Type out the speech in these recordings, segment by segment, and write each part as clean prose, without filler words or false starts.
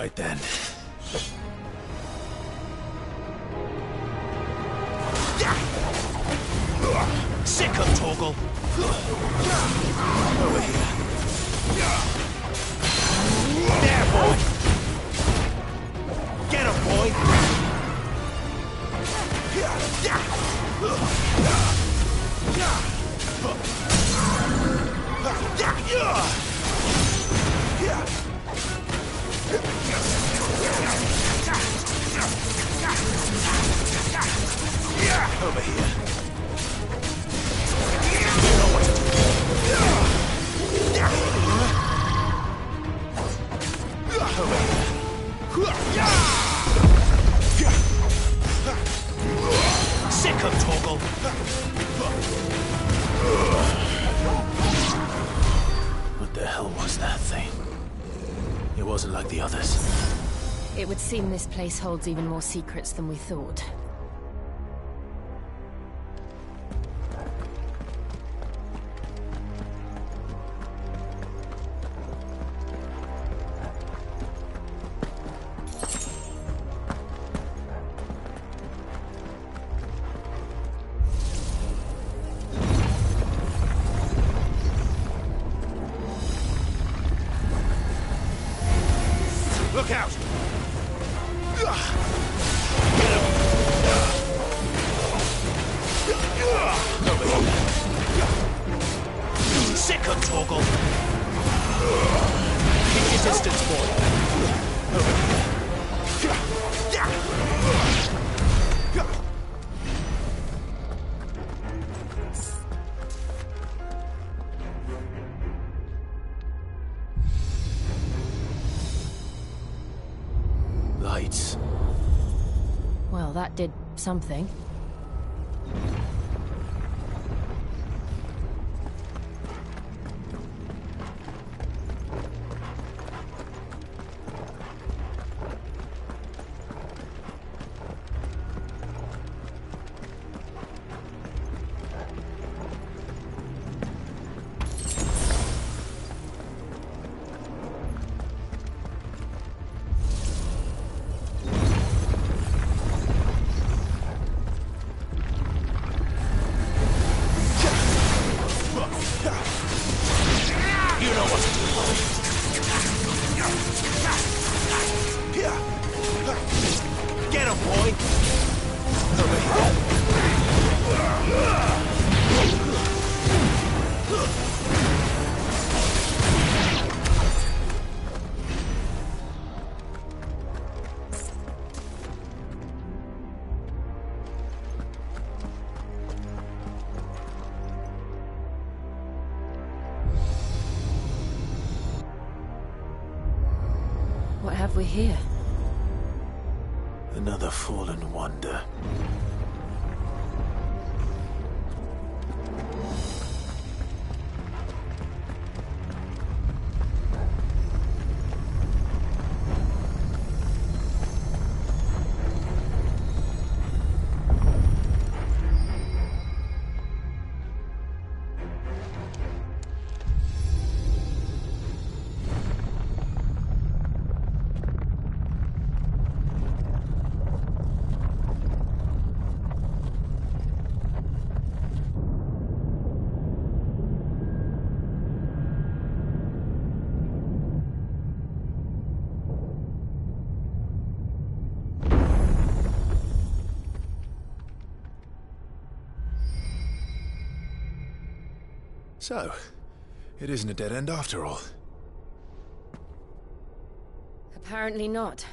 right then. Sick of Torgal. Over here. There, boy. Get him, boy. Over here. Sick of Torgal. What the hell was that thing? It wasn't like the others. It would seem this place holds even more secrets than we thought. Look out! Sick of Torgal! Keep your distance, boy! Lights. Well, that did something. Get him, boy! What have we here? Another fallen wonder. So, it isn't a dead end after all. Apparently not.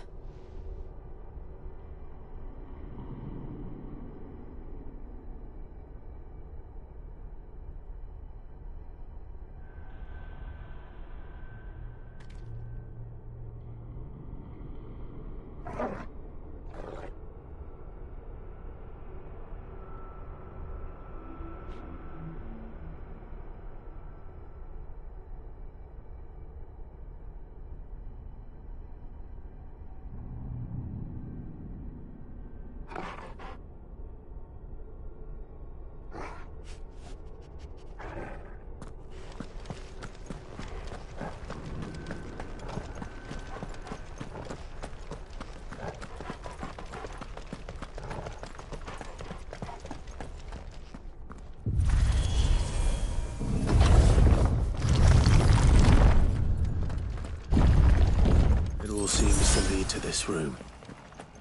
seems to lead to this room.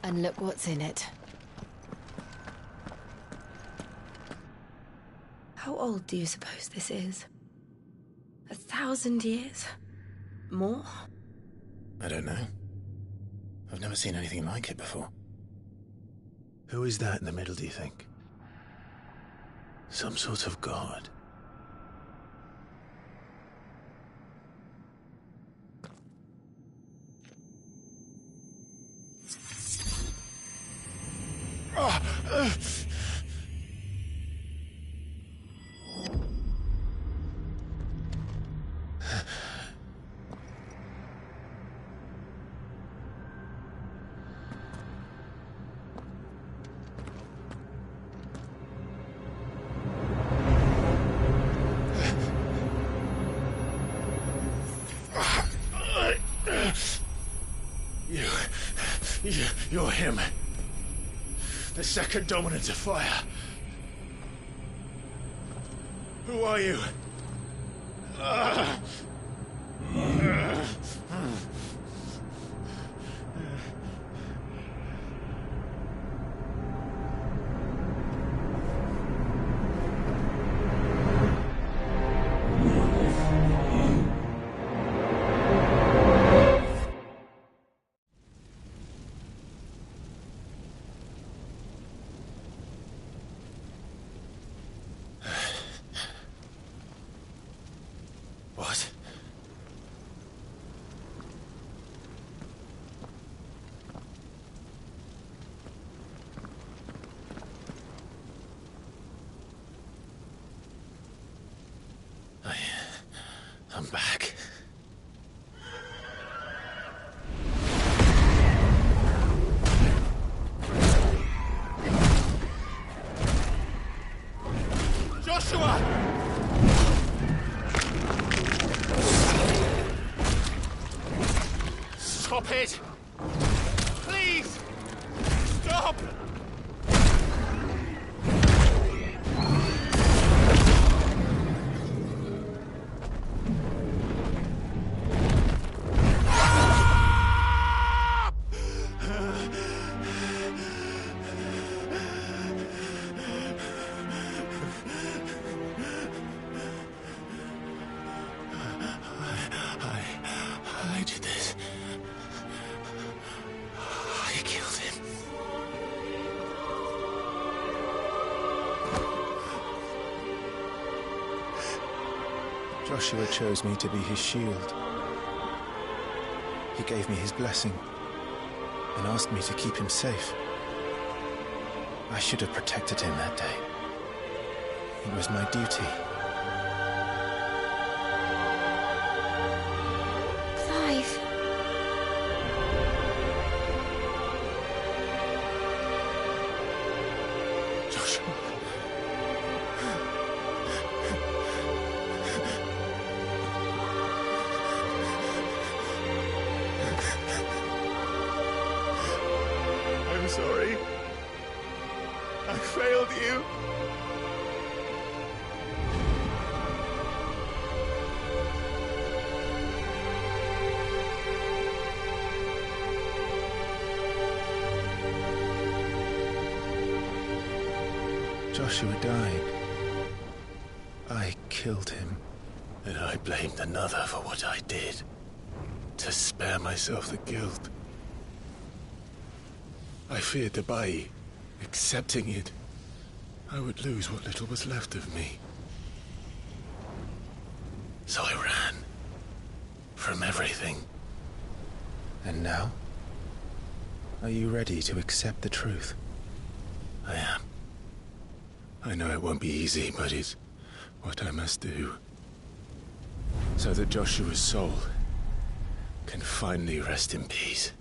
And look what's in it. How old do you suppose this is? 1,000 years? More? I don't know. I've never seen anything like it before. Who is that in the middle, do you think? Some sort of god? You're him. The second dominant of fire. Who are you? What? I'm back. Joshua! Stop it! Please! Stop! I did this. I killed him. Joshua chose me to be his shield. He gave me his blessing and asked me to keep him safe. I should have protected him that day. It was my duty. Clive. Joshua. I'm sorry. I failed you. Joshua died. I killed him. And I blamed another for what I did. To spare myself the guilt. I feared that by accepting it, I would lose what little was left of me. So I ran. From everything. And now? Are you ready to accept the truth? I am. I know it won't be easy, but it's what I must do. So that Joshua's soul can finally rest in peace.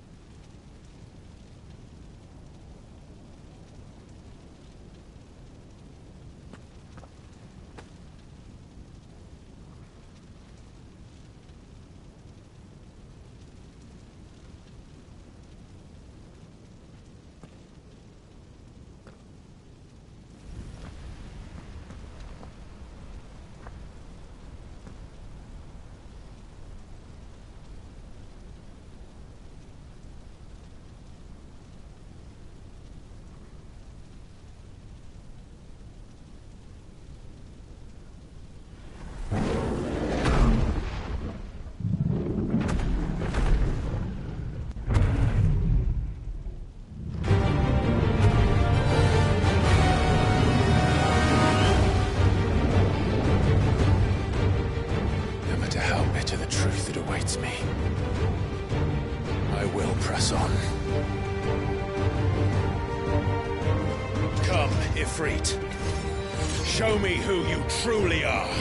son. Come, Ifrit. Show me who you truly are.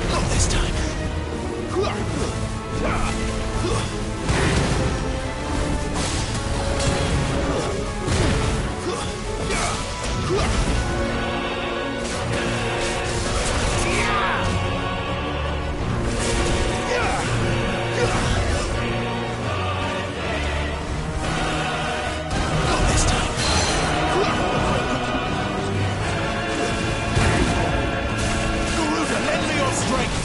Not this time. Not this time. Garuda, lend me your strength!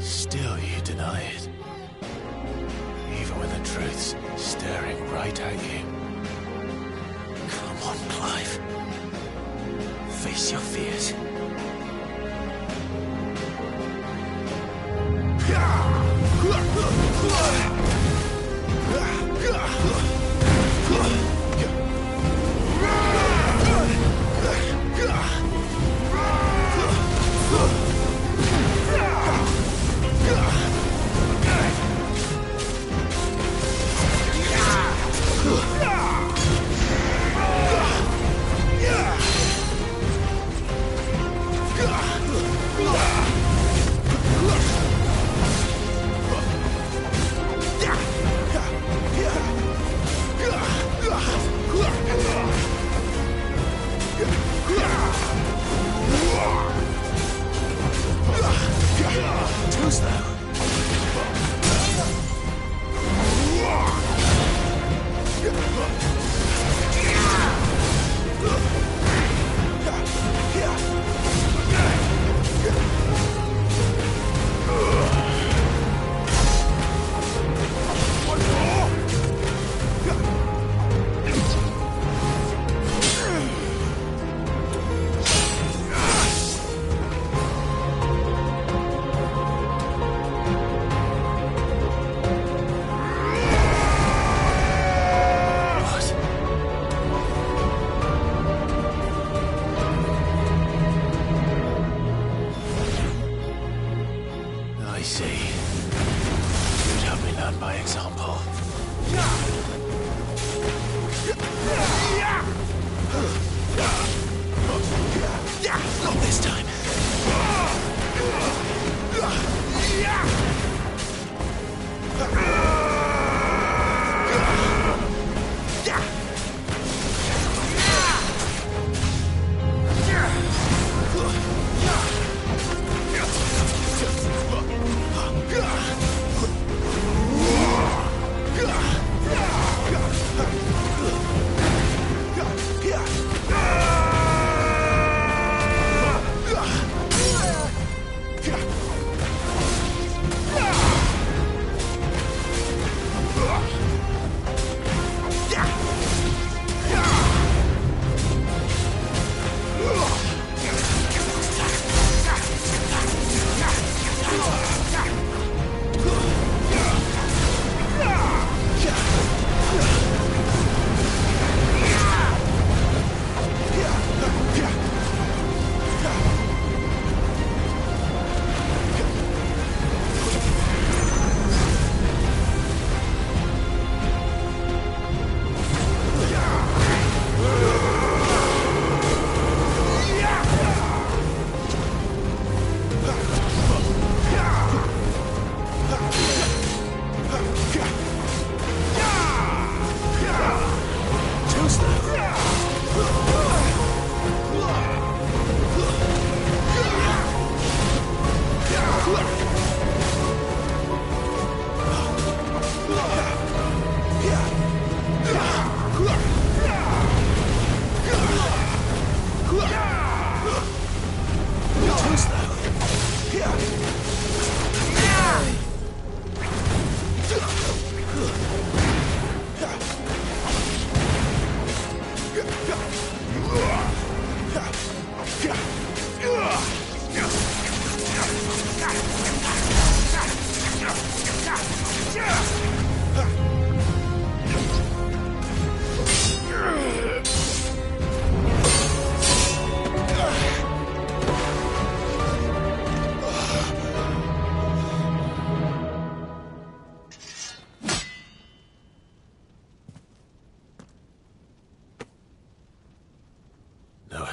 Still you deny it. Even when the truth's staring right at you. Come on, Clive. Face your fears. Too slow. I see. You'd have me learn by example. Not this time.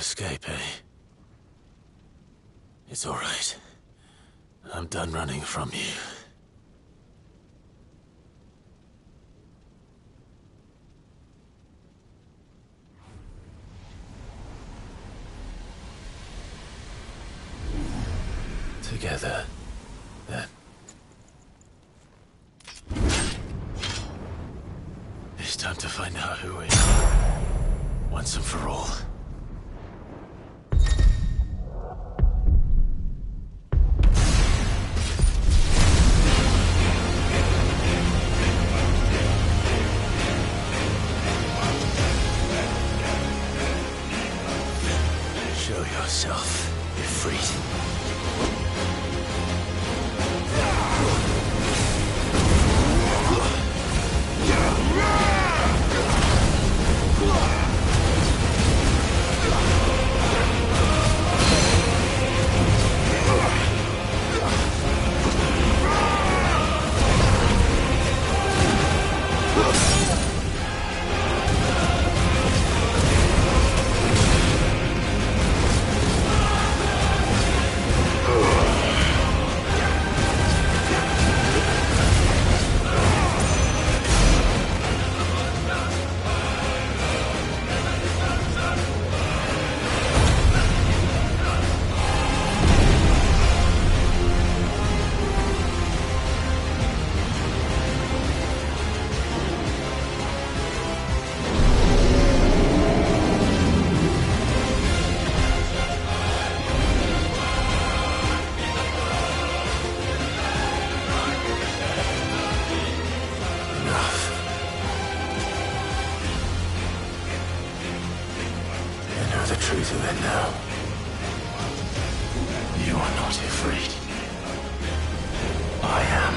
escape, eh? It's all right. I'm done running from you. Together, then. It's time to find out who we are, once and for all. Show yourself, Ifrit. The truth of it now. You are not afraid. I am.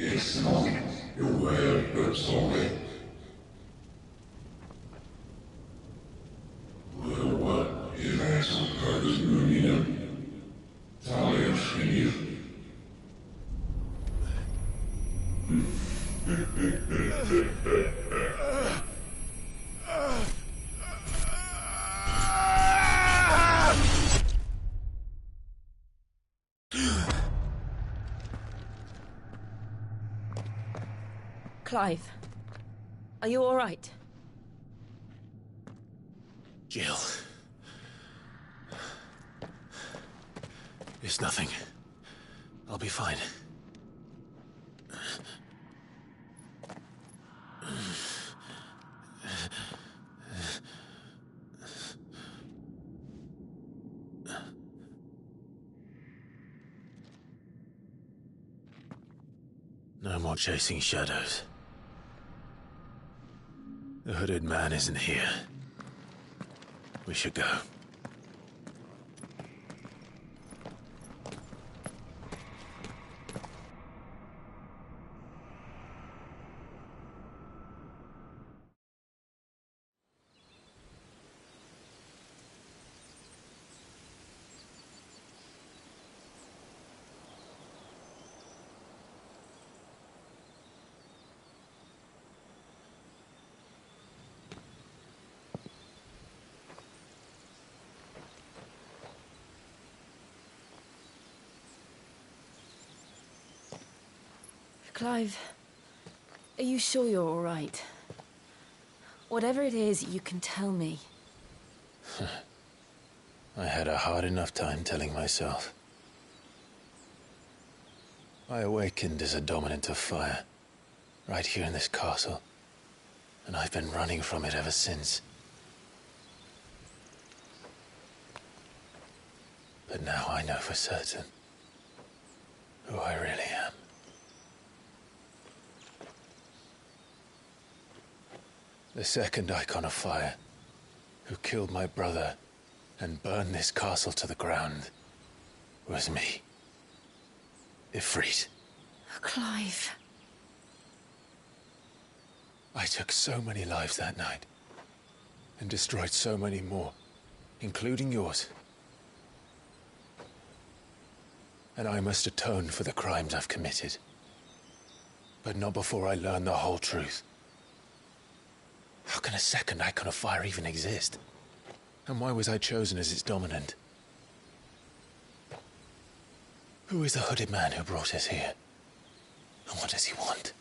It's not your word, but solid. What is actual purpose moving him? Talia Shinny. Clive, are you all right? Jill. It's nothing. I'll be fine. No more chasing shadows. The hooded man isn't here. We should go. Clive, are you sure you're all right? Whatever it is, you can tell me. I had a hard enough time telling myself. I awakened as a dominant of fire, right here in this castle, and I've been running from it ever since. But now I know for certain who I really am. The second icon of fire, who killed my brother and burned this castle to the ground, was me. Ifrit. Clive. I took so many lives that night, and destroyed so many more, including yours. And I must atone for the crimes I've committed. But not before I learn the whole truth. How can a second icon of fire even exist? And why was I chosen as its dominant? Who is the hooded man who brought us here? And what does he want?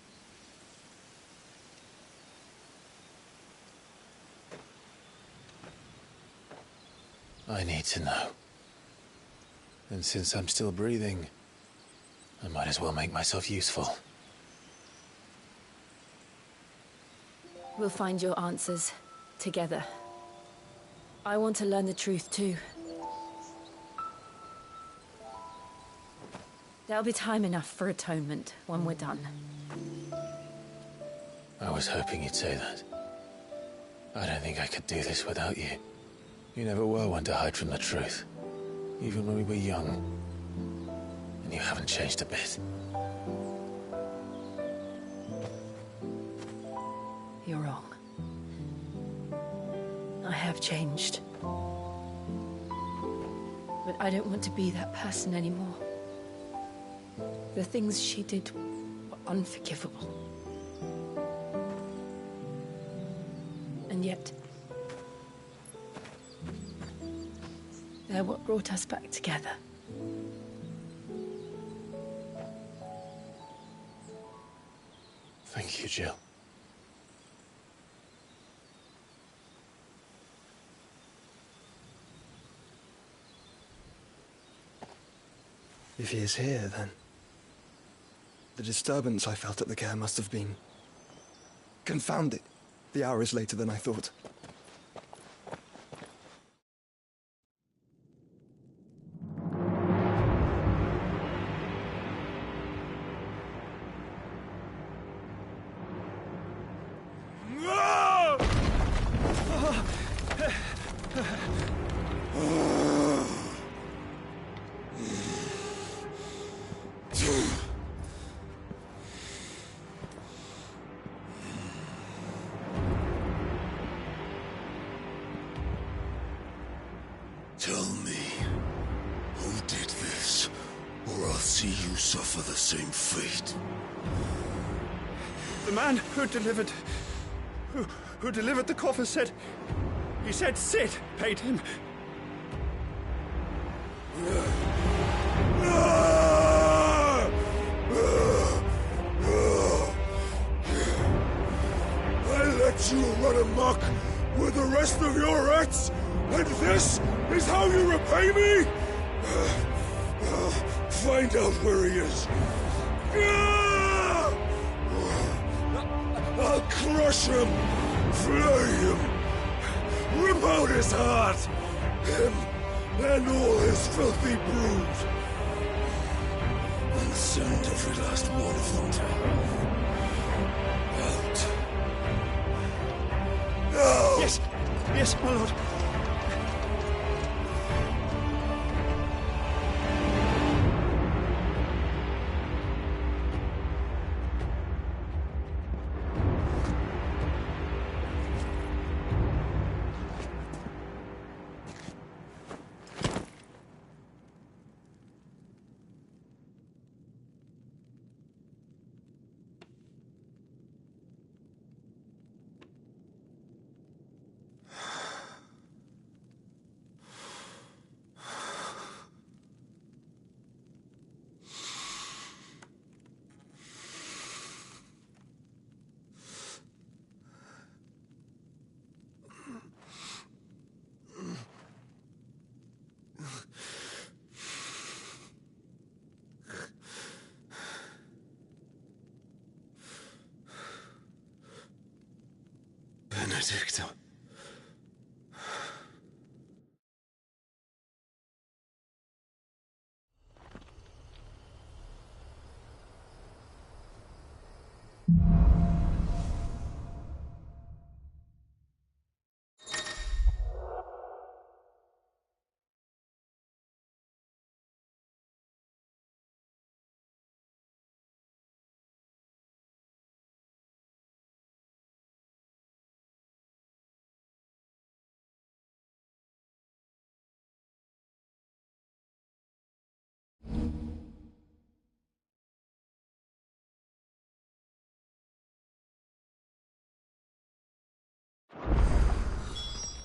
I need to know. And since I'm still breathing, I might as well make myself useful. We'll find your answers together. I want to learn the truth too. There'll be time enough for atonement when we're done. I was hoping you'd say that. I don't think I could do this without you. You never were one to hide from the truth, even when we were young. And you haven't changed a bit. You're wrong. I have changed. But I don't want to be that person anymore. The things she did were unforgivable. And yet, they're what brought us back together. Thank you, Jill. If he is here, then the disturbance I felt at the care must have been confounded. The hour is later than I thought. Tell me, who did this, or I'll see you suffer the same fate. The man who delivered the coffer said... He said Sid paid him. I let you run amok with the rest of your rats, and this is how you repay me? Find out where he is. I'll crush him, flay him, rip out his heart, him and all his filthy brood, and send every last one of them to out. Now! Yes, yes, my lord. Benedicto.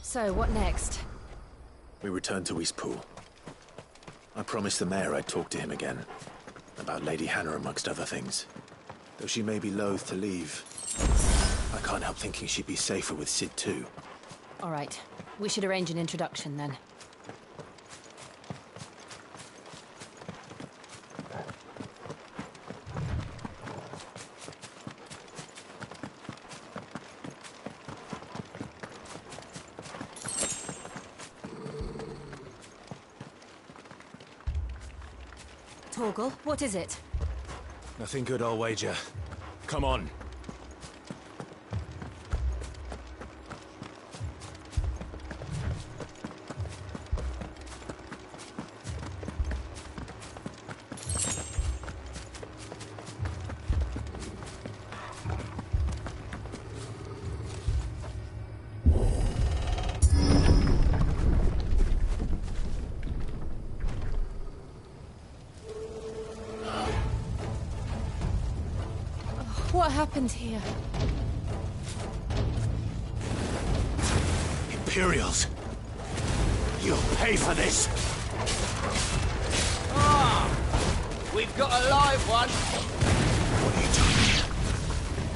So, what next? We return to Eastpool. I promised the mayor I'd talk to him again. About Lady Hannah, amongst other things. Though she may be loath to leave, I can't help thinking she'd be safer with Sid too. All right. We should arrange an introduction, then. Torgal, what is it? Nothing good, I'll wager. Come on. What happened here? Imperials! You'll pay for this! We've got a live one. What are you doing here?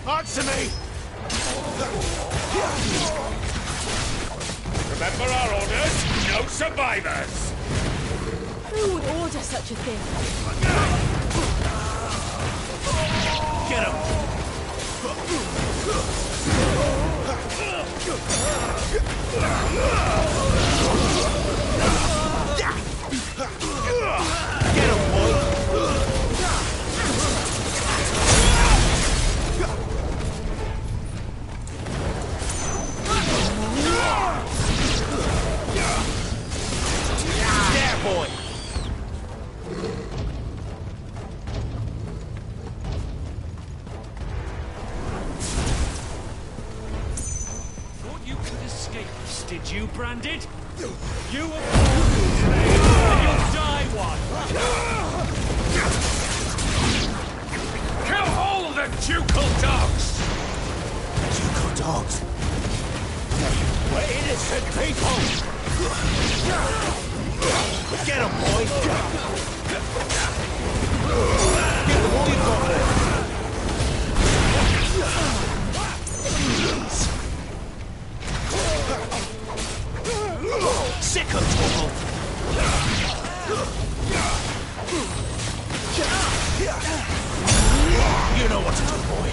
Answer me! Remember our orders? No survivors! Who would order such a thing? Get him! Get him, boy! There, boy! Did you, Branded? You were born today, and you'll die one! Kill all the ducal dogs! Ducal dogs? We're innocent people! Get him, boy! Give him all you've got left! Sick of Torgal! You know what to do, boy.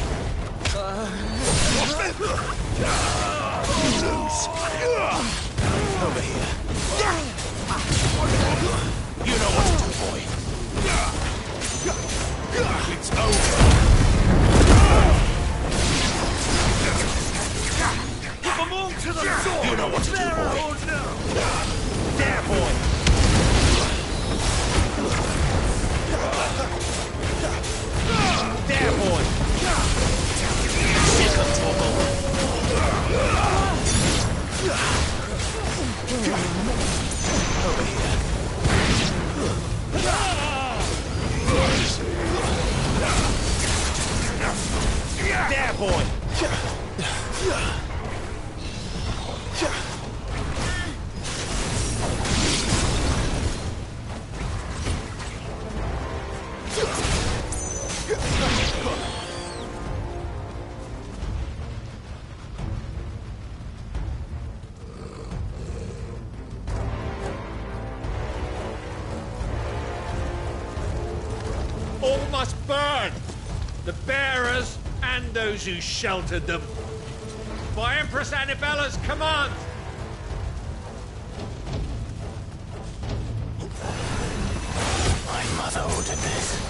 Over here. You know what to do, boy. It's over. Put them all to the sword! You know what to do, boy. Oh, no! There, boy. There, boy. Sick of Torgal. Over here. There, boy. All must burn! The bearers and those who sheltered them. By Empress Annabella's command! My mother ordered this.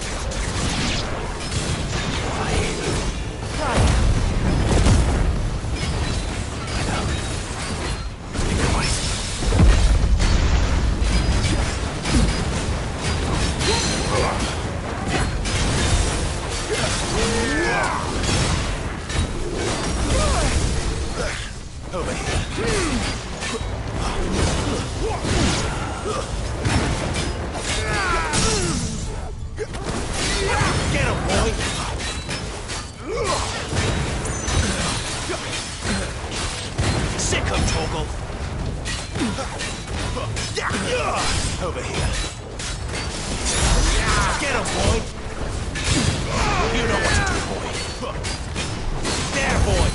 Over here. Get him, boy! Sick him, Torgal! Over here. Get him, boy! You know what to do, boy. There, boy!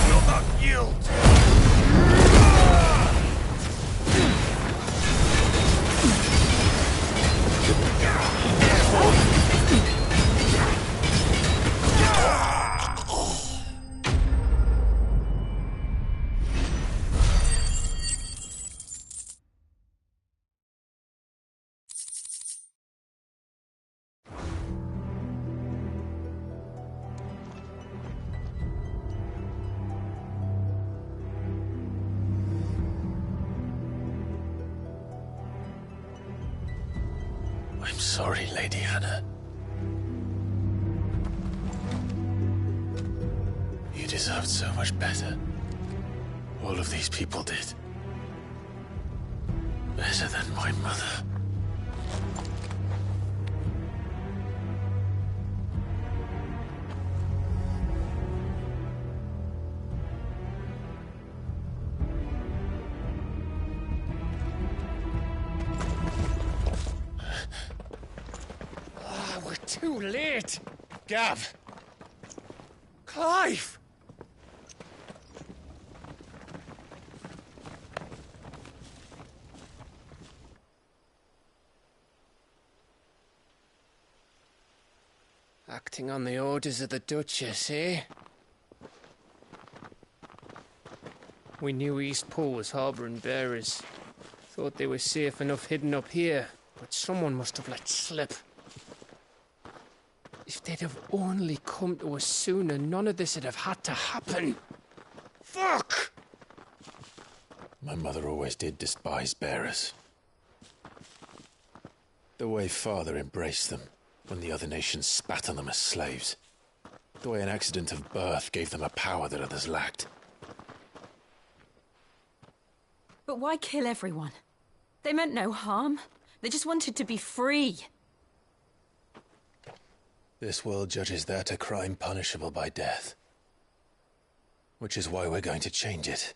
You'll not yield! I'm sorry, Lady Hannah. You deserved so much better. All of these people did. Better than my mother. We're too late! Gav! Clive! Acting on the orders of the Duchess, eh? We knew Eastpool was harbouring bearers. Thought they were safe enough hidden up here, but someone must have let slip. If they'd have only come to us sooner, none of this would have had to happen. Fuck! My mother always did despise bearers. The way Father embraced them, when the other nations spat on them as slaves. The way an accident of birth gave them a power that others lacked. But why kill everyone? They meant no harm. They just wanted to be free. This world judges that a crime punishable by death. Which is why we're going to change it.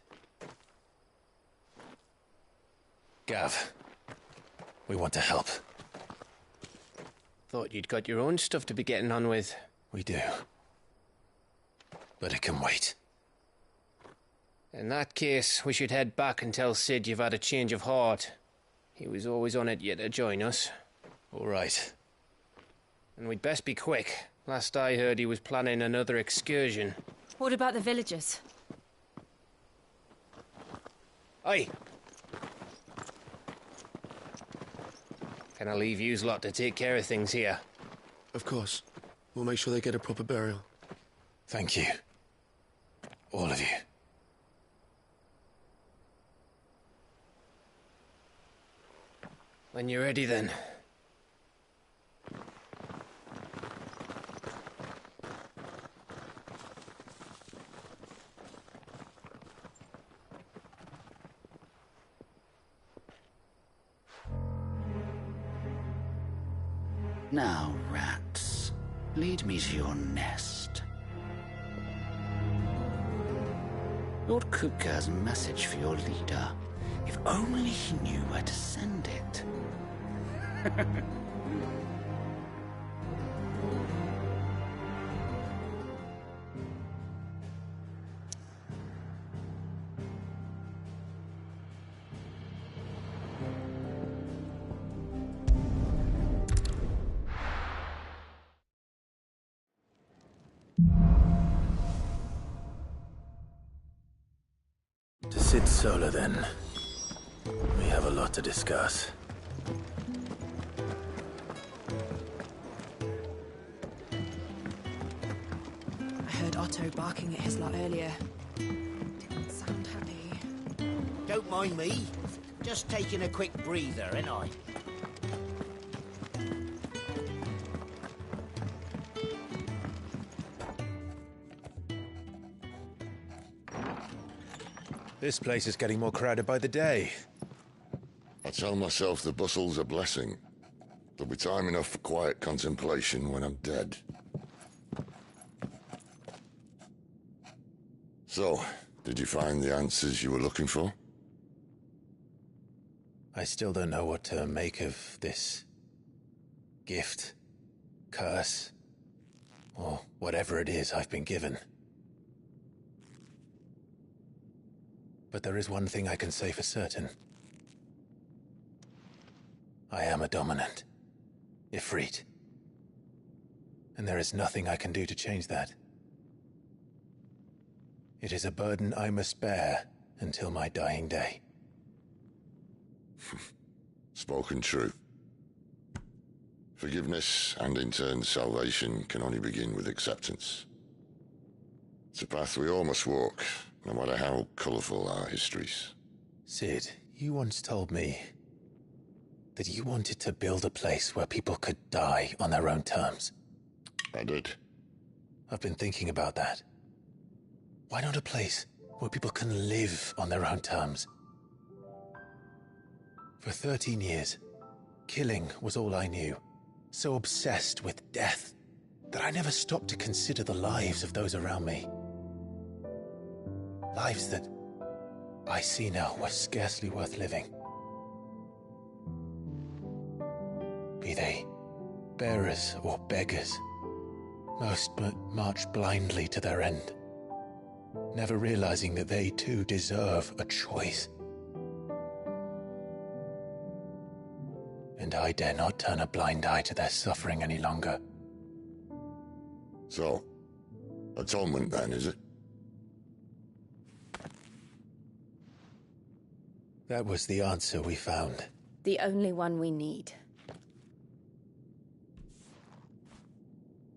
Gav, we want to help. Thought you'd got your own stuff to be getting on with. We do. But it can wait. In that case, we should head back and tell Sid you've had a change of heart. He was always on it yet to join us. All right. And we'd best be quick. Last I heard, he was planning another excursion. What about the villagers? Aye. Can I leave yous lot to take care of things here? Of course. We'll make sure they get a proper burial. Thank you. All of you. When you're ready, then. Now, rats, lead me to your nest. Lord Kupka's message for your leader. If only he knew where to send it. Solar, then. We have a lot to discuss. I heard Otto barking at his lot earlier. Didn't sound happy. Don't mind me. Just taking a quick breather, ain't I? This place is getting more crowded by the day. I tell myself the bustle's a blessing. There'll be time enough for quiet contemplation when I'm dead. So, did you find the answers you were looking for? I still don't know what to make of this gift, curse, or whatever it is I've been given. But there is one thing I can say for certain. I am a dominant, Ifrit. And there is nothing I can do to change that. It is a burden I must bear until my dying day. Spoken true. Forgiveness and in turn salvation can only begin with acceptance. It's a path we all must walk, no matter how colourful our histories. Sid, you once told me that you wanted to build a place where people could die on their own terms. I did. I've been thinking about that. Why not a place where people can live on their own terms? For 13 years, killing was all I knew. So obsessed with death that I never stopped to consider the lives of those around me. Lives that I see now were scarcely worth living. Be they bearers or beggars, most march blindly to their end, never realizing that they too deserve a choice. And I dare not turn a blind eye to their suffering any longer. So, atonement then, is it? That was the answer we found. The only one we need.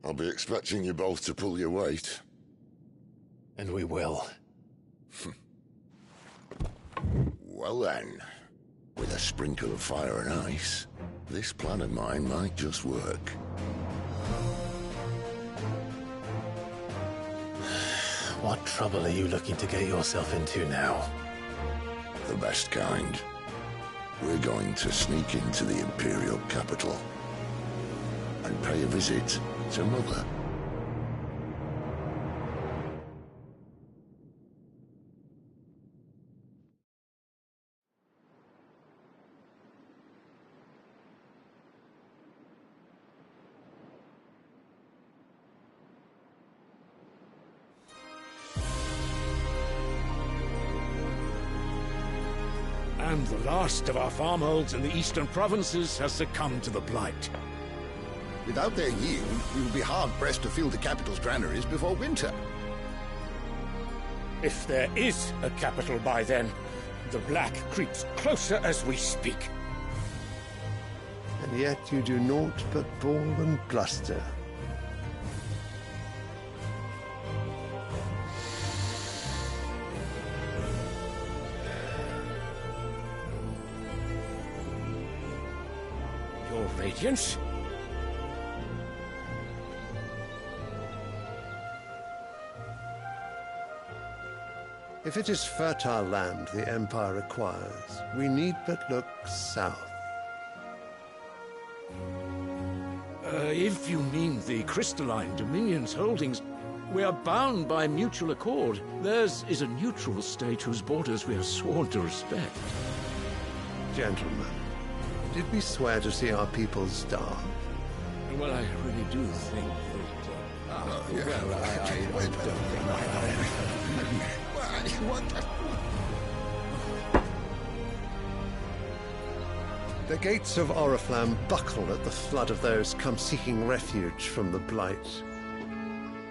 I'll be expecting you both to pull your weight. And we will. Well then, with a sprinkle of fire and ice, this plan of mine might just work. What trouble are you looking to get yourself into now? The best kind. We're going to sneak into the Imperial capital and pay a visit to Mother. And the last of our farmholds in the eastern provinces has succumbed to the blight. Without their yield, we will be hard-pressed to fill the capital's granaries before winter. If there is a capital by then, the black creeps closer as we speak. And yet you do naught but bawl and bluster. Your Radiance? If it is fertile land the Empire acquires, we need but look south. If you mean the crystalline Dominion's holdings, we are bound by mutual accord. Theirs is a neutral state whose borders we are sworn to respect. Gentlemen, did we swear to see our people starve? Well, I really do think that... I don't think The gates of Oriflamme buckle at the flood of those come seeking refuge from the Blight.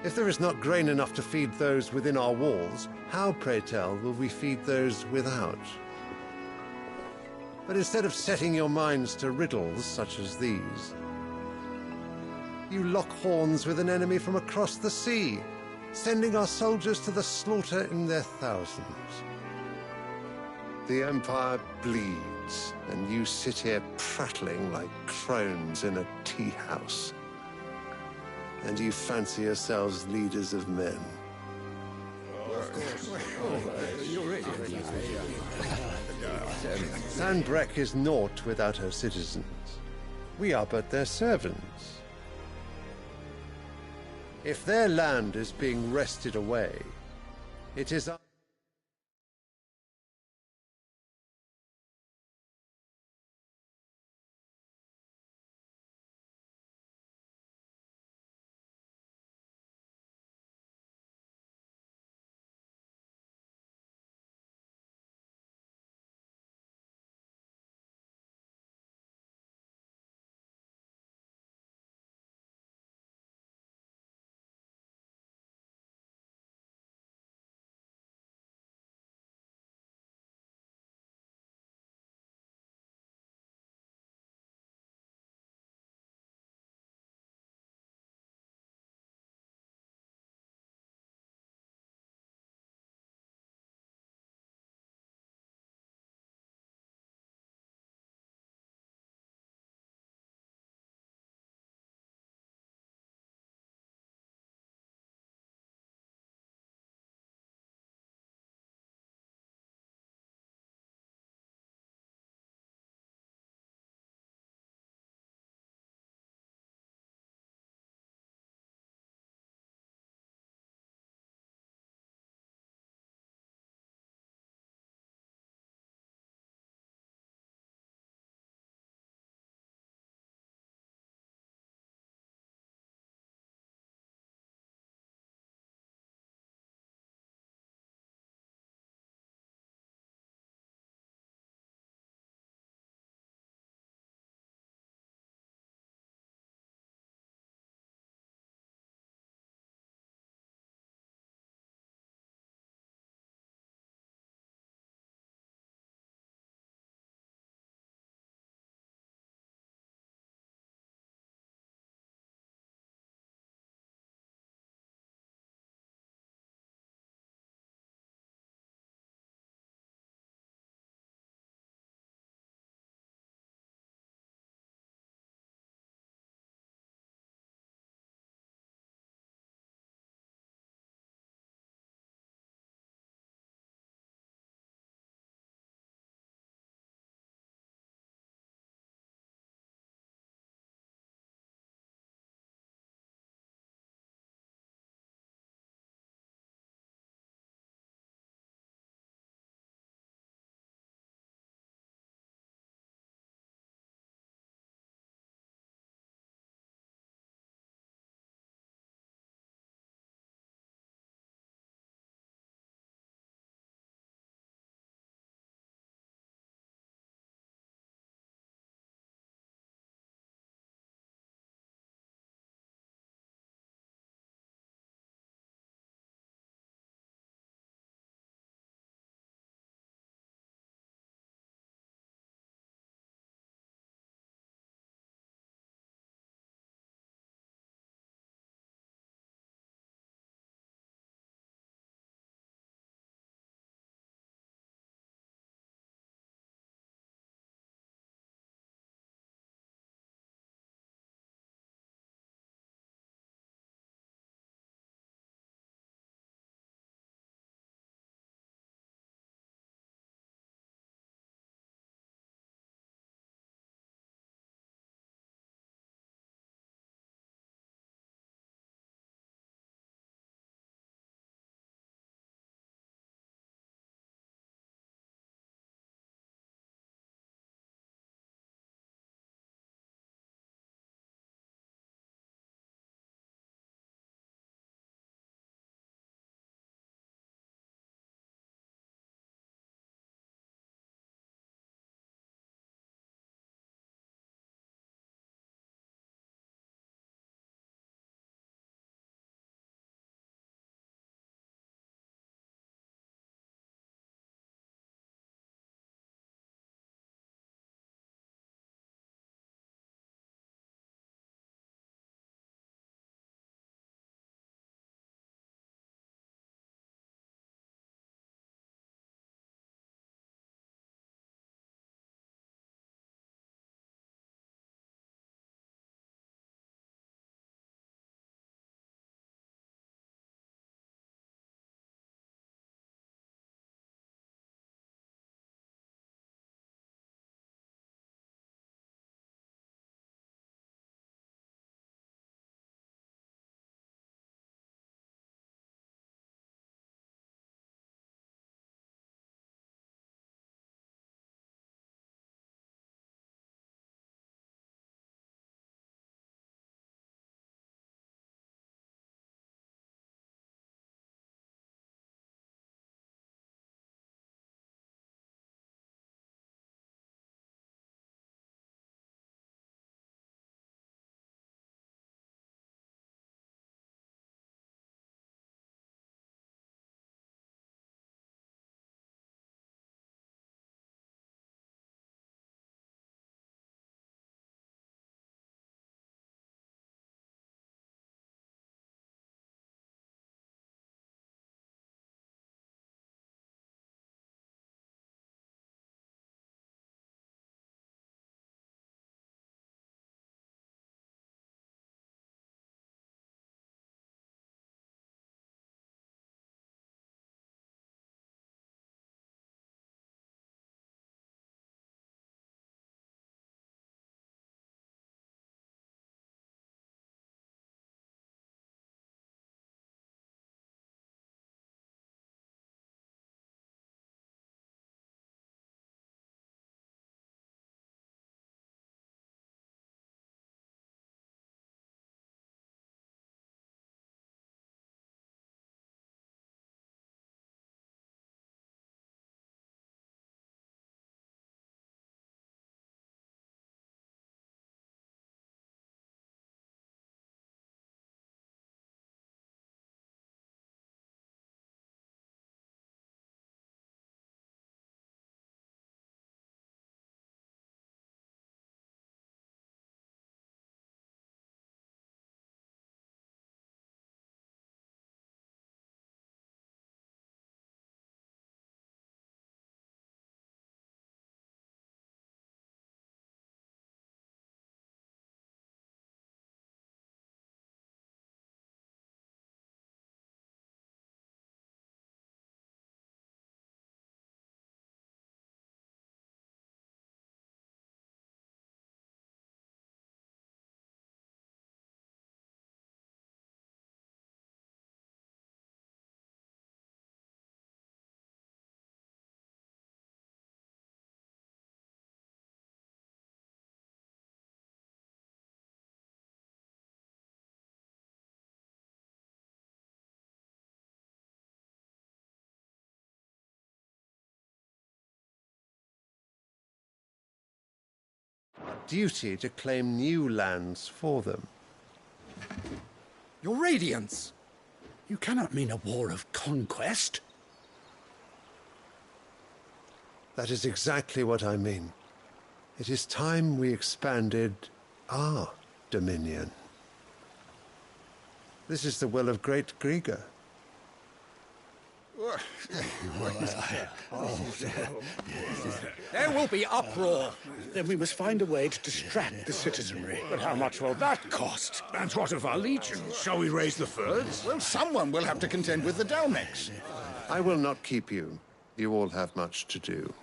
If there is not grain enough to feed those within our walls, how, pray tell, will we feed those without? But instead of setting your minds to riddles such as these, you lock horns with an enemy from across the sea, sending our soldiers to the slaughter in their thousands. The Empire bleeds, and you sit here prattling like crones in a tea house. And you fancy yourselves leaders of men. Sanbreque is naught without her citizens. We are but their servants. If their land is being wrested away, it is our duty to claim new lands for them. Your Radiance! You cannot mean a war of conquest. That is exactly what I mean. It is time we expanded our dominion. This is the will of great Grieger. There will be uproar. Then we must find a way to distract the citizenry. But how much will that cost? And what of our legions? Shall we raise the Fyrds? Well, someone will have to contend with the Dalmex. I will not keep you. You all have much to do.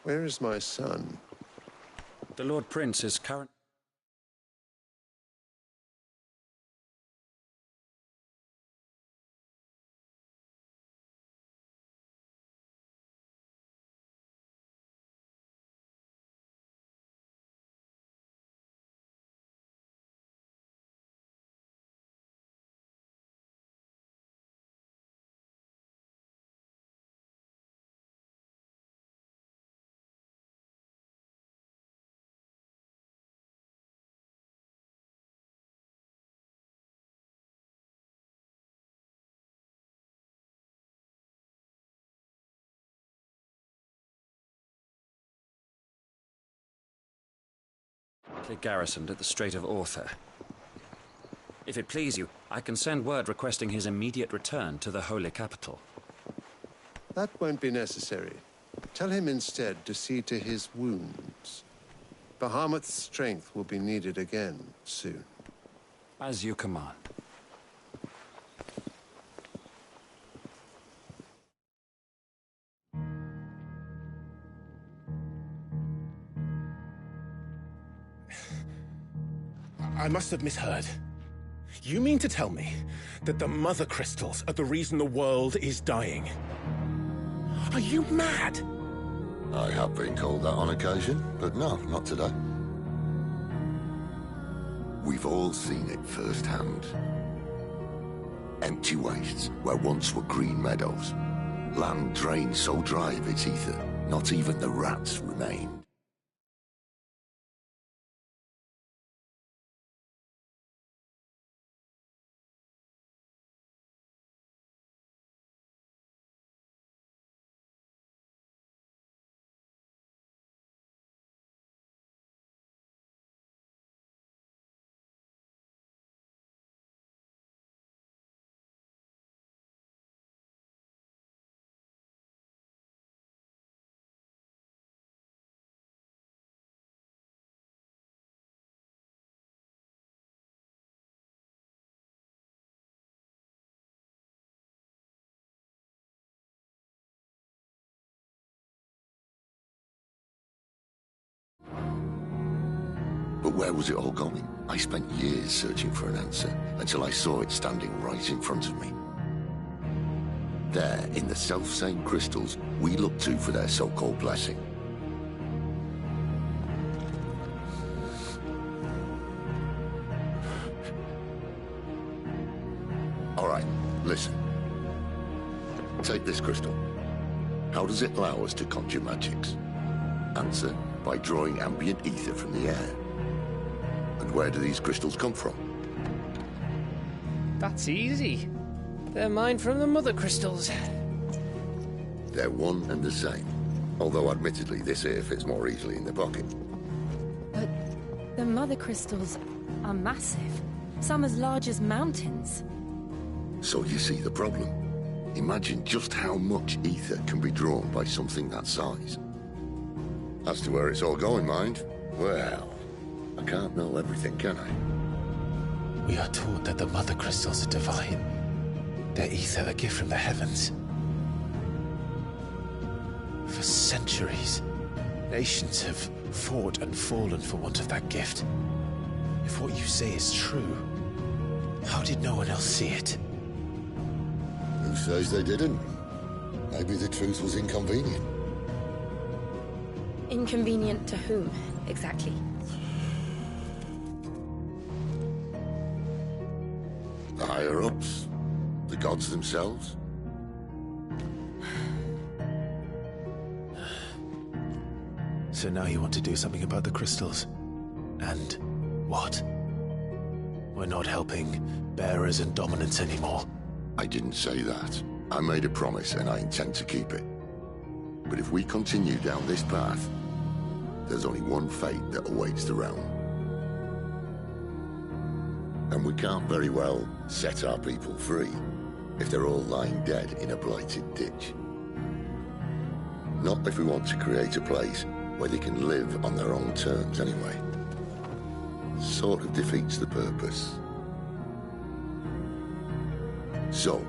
Where is my son? The Lord Prince is current... garrisoned at the Strait of Author. If it please you, I can send word requesting his immediate return to the Holy Capital. That won't be necessary. Tell him instead to see to his wounds. Bahamut's strength will be needed again soon. As you command. I must have misheard. You mean to tell me that the Mother Crystals are the reason the world is dying? Are you mad? I have been called that on occasion, but no, not today. We've all seen it firsthand. Empty wastes where once were green meadows. Land drained so dry of its ether, not even the rats remained. But where was it all going? I spent years searching for an answer, until I saw it standing right in front of me. There, in the self-same crystals we look to for their so-called blessing. All right, listen. Take this crystal. How does it allow us to conjure magics? Answer, by drawing ambient ether from the air. And where do these crystals come from? That's easy. They're mine from the Mother Crystals. They're one and the same. Although admittedly this here fits more easily in the pocket. But the Mother Crystals are massive. Some as large as mountains. So you see the problem. Imagine just how much ether can be drawn by something that size. As to where it's all going, mind, well, I can't know everything, can I? We are taught that the Mother Crystals are divine. Their ether a gift from the heavens. For centuries, nations have fought and fallen for want of that gift. If what you say is true, how did no one else see it? Who says they didn't? Maybe the truth was inconvenient. Inconvenient to whom, exactly? The higher-ups? The gods themselves? So now you want to do something about the crystals? And what? We're not helping bearers and dominants anymore. I didn't say that. I made a promise and I intend to keep it. But if we continue down this path, there's only one fate that awaits the realm. And we can't very well set our people free if they're all lying dead in a blighted ditch. Not if we want to create a place where they can live on their own terms anyway. Sort of defeats the purpose. So,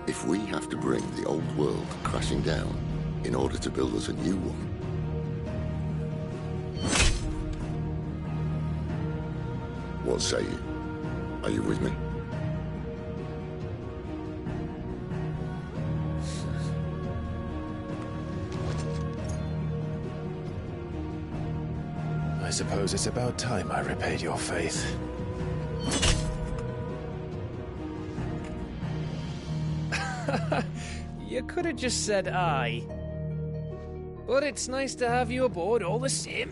if we have to bring the old world crashing down in order to build us a new one, what say you? Are you with me? I suppose it's about time I repaid your faith. You could have just said aye. But it's nice to have you aboard all the same.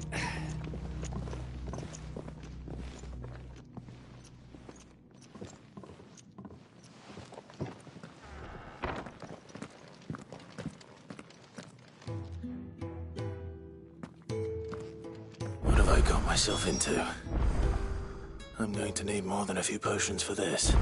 What have I got myself into? I'm going to need more than a few potions for this.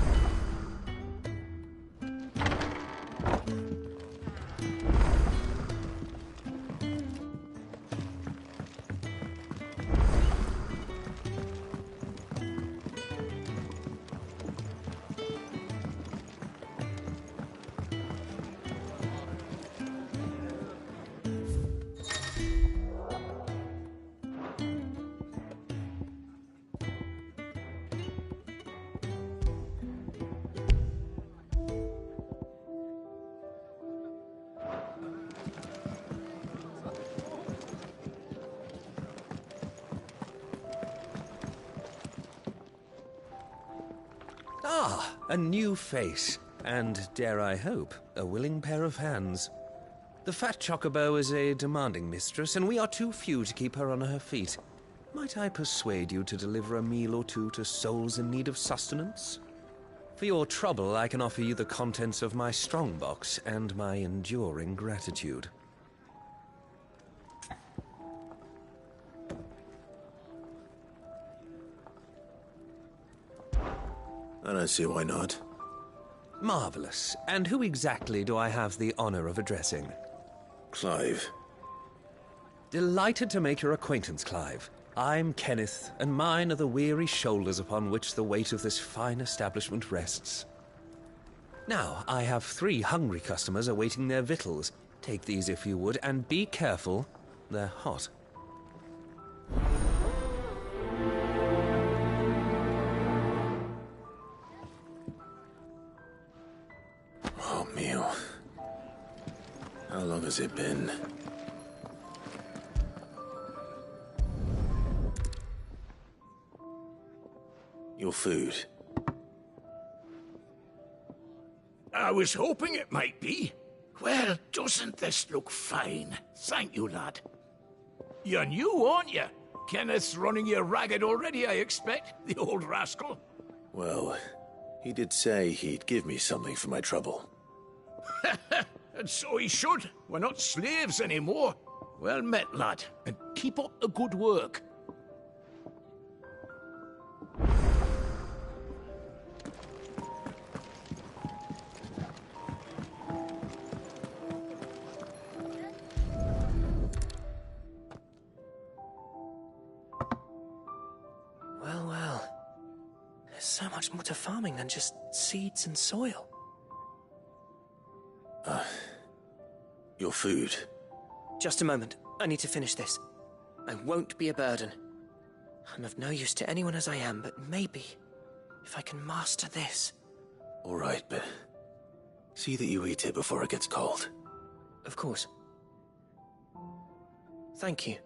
Ah, a new face. And, dare I hope, a willing pair of hands. The fat chocobo is a demanding mistress, and we are too few to keep her on her feet. Might I persuade you to deliver a meal or two to souls in need of sustenance? For your trouble, I can offer you the contents of my strongbox and my enduring gratitude. I don't see why not. Marvelous. And who exactly do I have the honor of addressing? Clive. Delighted to make your acquaintance, Clive. I'm Kenneth, and mine are the weary shoulders upon which the weight of this fine establishment rests. Now, I have 3 hungry customers awaiting their victuals. Take these if you would, and be careful. They're hot. Oh, meal. How long has it been? Your food. I was hoping it might be. Well, doesn't this look fine? Thank you, lad. You're new, aren't you? Kenneth's running you ragged already, I expect, the old rascal. Well, he did say he'd give me something for my trouble. And so he should. We're not slaves anymore. Well met, lad, and keep up the good work. Well, well. There's so much more to farming than just seeds and soil. Your food. Just a moment. I need to finish this. I won't be a burden. I'm of no use to anyone as I am, but maybe if I can master this. All right, but See that you eat it before it gets cold. Of course. Thank you.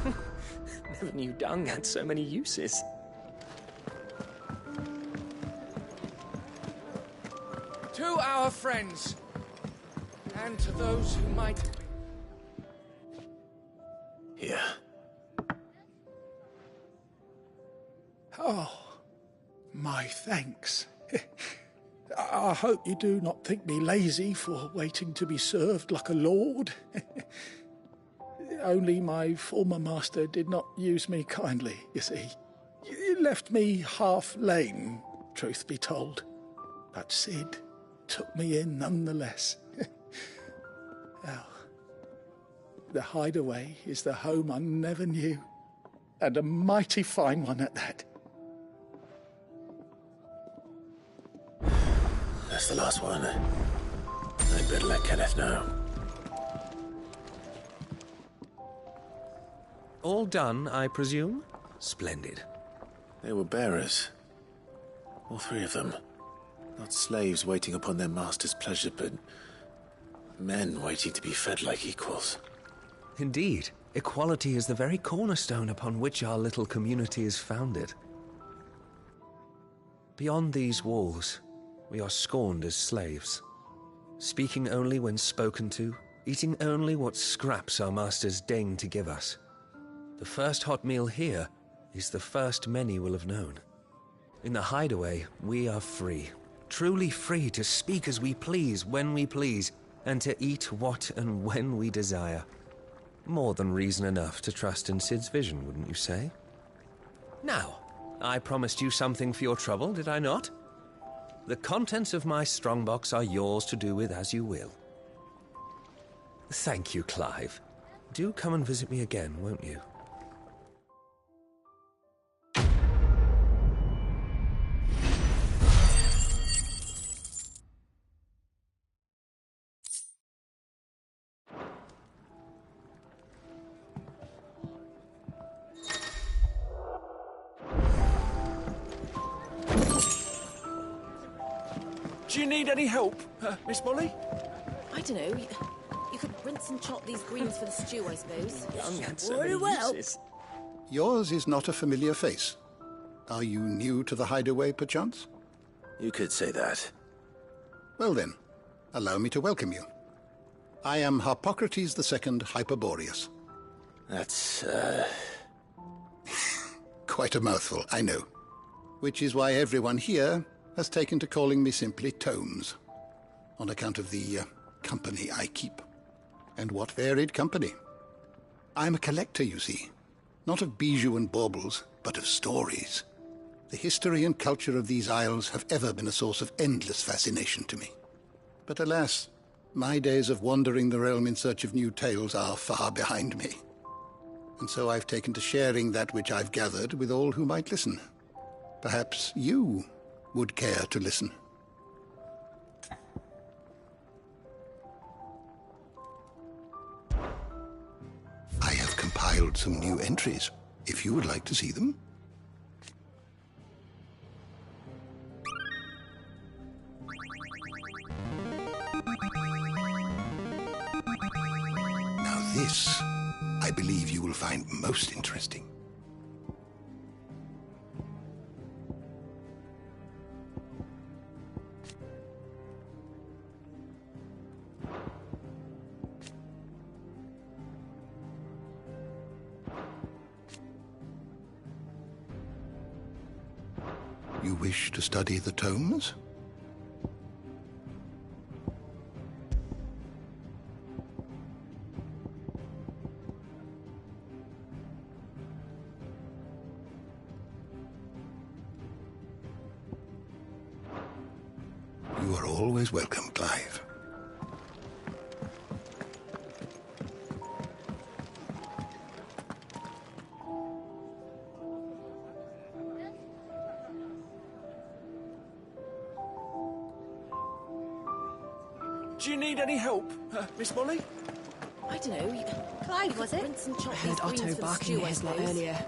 Never knew dung had so many uses. To our friends, and to those who might have been. Here. Oh, my thanks. I hope you do not think me lazy for waiting to be served like a lord. Only my former master did not use me kindly, you see. He left me half lame, truth be told. But Sid took me in nonetheless. Well, the Hideaway is the home I never knew, and a mighty fine one at that. That's the last one. I'd better let Kenneth know. All done, I presume? Splendid. They were bearers. All three of them. Not slaves waiting upon their master's pleasure, but men waiting to be fed like equals. Indeed. Equality is the very cornerstone upon which our little community is founded. Beyond these walls, we are scorned as slaves, speaking only when spoken to, eating only what scraps our masters deign to give us. The first hot meal here is the first many will have known. In the Hideaway, we are free, truly free to speak as we please, when we please, and to eat what and when we desire. More than reason enough to trust in Sid's vision, wouldn't you say? Now, I promised you something for your trouble, did I not? The contents of my strongbox are yours to do with as you will. Thank you, Clive. Do come and visit me again, won't you? Do you need any help, Miss Molly? I don't know. You could rinse and chop these greens for the stew, I suppose. Very well. Yours is not a familiar face. Are you new to the Hideaway, perchance? You could say that. Well then, allow me to welcome you. I am Harpocrates II Hyperboreus. That's, Quite a mouthful, I know. Which is why everyone here has taken to calling me simply Tomes, on account of the company I keep. And what varied company. I'm a collector, you see. Not of bijou and baubles, but of stories. The history and culture of these isles have ever been a source of endless fascination to me. But alas, my days of wandering the realm in search of new tales are far behind me. And so I've taken to sharing that which I've gathered with all who might listen. Perhaps you would care to listen. I have compiled some new entries, if you would like to see them. Now this, I believe you will find most interesting. You wish to study the tomes? You are always welcome, Clive. Do you need any help, Miss Molly? I don't know. Clive, was it? Rinse and chop I heard these greens Otto for the barking stew, at I his lot suppose. earlier.